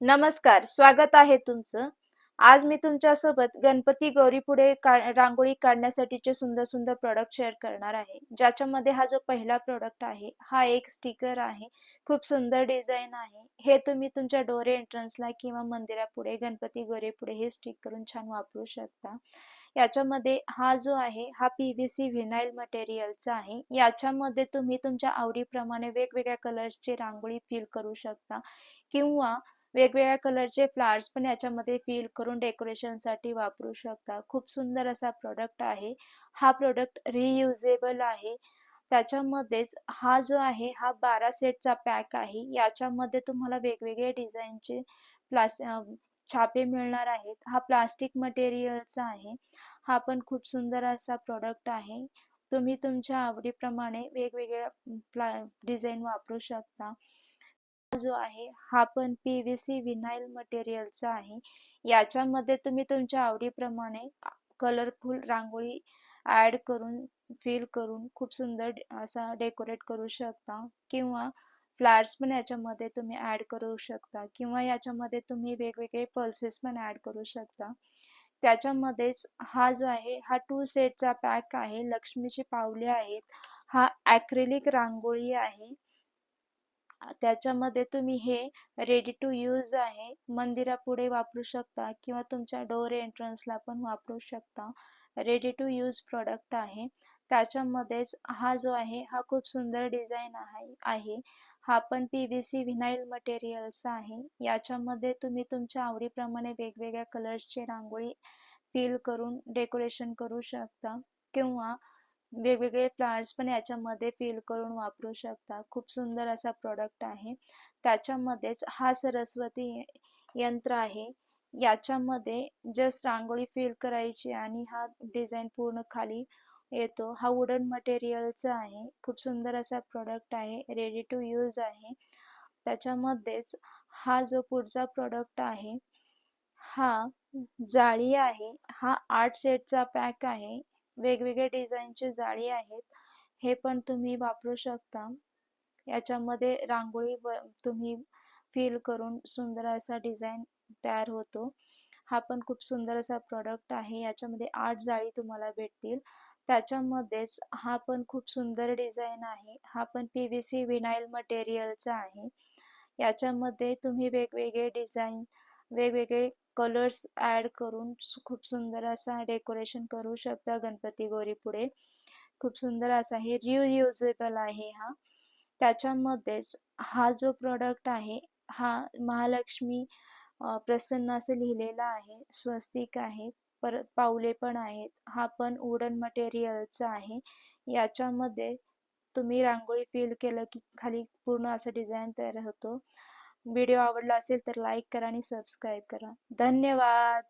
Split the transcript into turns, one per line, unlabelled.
नमस्कार, स्वागत आहे तुमचं. आज मी तुमच्यासोबत गणपती गौरीपुढे रांगोळी काढण्यासाठीचे सुंदर सुंदर प्रॉडक्ट शेअर करणार आहे. ज्याच्यामध्ये हा जो पहिला प्रॉडक्ट आहे, हा एक स्टिकर आहे. खूप सुंदर डिझाइन आहे. हे तुम्ही तुमच्या डोर एंट्रन्सला किंवा मंदिरापुढे, गणपती गौरीपुढे हे स्टिक करून छान वापरू शकता. याच्यामध्ये हा जो आहे, हा PVC व्हिनाइल मटेरियलचा आहे. याच्यामध्ये तुम्ही तुमच्या आवडीप्रमाणे वेगवेगळ्या कलर्सची रांगोळी फिल करू शकता किंवा वेगवेगळ्या कलरचे फ्लावर्स पण याच्यामध्ये फिल करून डेकोरेशनसाठी वापरू शकता. खूप सुंदर असा प्रोडक्ट आहे. हा प्रोडक्ट रियुजेबल आहे. त्याच्यामध्येच हा जो आहे हा 12 सेटचा पॅक आहे. याच्यामध्ये तुम्हाला वेगवेगळे डिझाईनचे प्लास छापे मिळणार आहेत. हा प्लास्टिक मटेरियलचा आहे. हा पण खूप सुंदर असा प्रोडक्ट आहे. तुम्ही तुमच्या आवडीप्रमाणे वेगवेगळ्या डिझाईन वापरू शकता. जो आहे हा पण PVC व्हिनाइल मटेरियलचा आहे. याच्यामध्ये तुम्ही तुमच्या आवडीप्रमाणे कलरफुल रांगोळी ऍड करून फिल करून खूप सुंदर असा डेकोरेट करू शकता किंवा फ्लावर्स पण याच्यामध्ये तुम्ही ऍड करू शकता किंवा याच्यामध्ये तुम्ही वेगवेगळे पल्सेस पण ऍड करू शकता. त्याच्यामध्येच हा जो आहे हा 2 सेटचा पॅक आहे. लक्ष्मीची पावले आहेत. हा ॲक्रिलिक रांगोळी आहे. त्याच्यामध्ये तुम्ही हे रेडी टू यूज आहे. मंदिरापुढे वापरू शकता किंवा तुमच्या डोअर एंट्रन्सला पण वापरू शकता. रेडी टू यूज प्रोडक्ट आहे. त्याच्यामध्येच हा जो आहे हा खूप सुंदर डिझाईन आहे. हा पण PVC व्हिनाइल मटेरियलचा आहे. याच्यामध्ये तुम्ही तुमच्या आवडीप्रमाणे वेगवेगळ्या कलर्सची रांगोळी फिल करून डेकोरेशन करू शकता किंवा वेगवेगळे फ्लावर्स पण याच्यामध्ये फिल करून वापरू शकता. खूप सुंदर असा प्रोडक्ट आहे. त्याच्यामध्येच हा सरस्वती यंत्र आहे. याच्यामध्ये जस्ट रांगोळी फिल करायची आणि हा डिझाईन पूर्ण खाली येतो. हा वुडन मटेरियलचा आहे. खूप सुंदर असा प्रोडक्ट आहे. रेडी टू यूज आहे. त्याच्यामध्येच हा जो पुढचा प्रोडक्ट आहे हा जाळी आहे. हा 8 सेटचा पॅक आहे. वेगवेगळे डिझाईनचे जाळी आहेत. हे पण तुम्ही वापरू शकता. याच्यामध्ये रांगोळी तुम्ही फिल करून सुंदर असा डिझाईन तयार होतो. हा पण खूप सुंदर असा प्रोडक्ट आहे. याच्यामध्ये 8 जाळी तुम्हाला भेटतील. त्याच्यामध्येच हा पण खूप सुंदर डिझाईन आहे. हा पण PVC व्हिनाइल मटेरियलचा आहे. याच्यामध्ये तुम्ही वेगवेगळे डिझाईन वेगवेगळे कलर्स ऍड करून खूप सुंदर असा डेकोरेशन करू शकता गणपती गौरी पुढे. खूप सुंदर असा हे रियुजेबल आहे हा. त्याच्यामध्येच हा जो प्रोडक्ट आहे हा महालक्ष्मी प्रसन्न असं लिहिलेला आहे. स्वस्तिक आहे. परत पाऊले पण आहेत. हा पण वुडन मटेरियलचा आहे. याच्यामध्ये तुम्ही रांगोळी फिल केलं की खाली पूर्ण असं डिझाईन तयार होतो. व्हिडिओ आवडला असेल तर लाईक करा आणि सबस्क्राईब करा. धन्यवाद.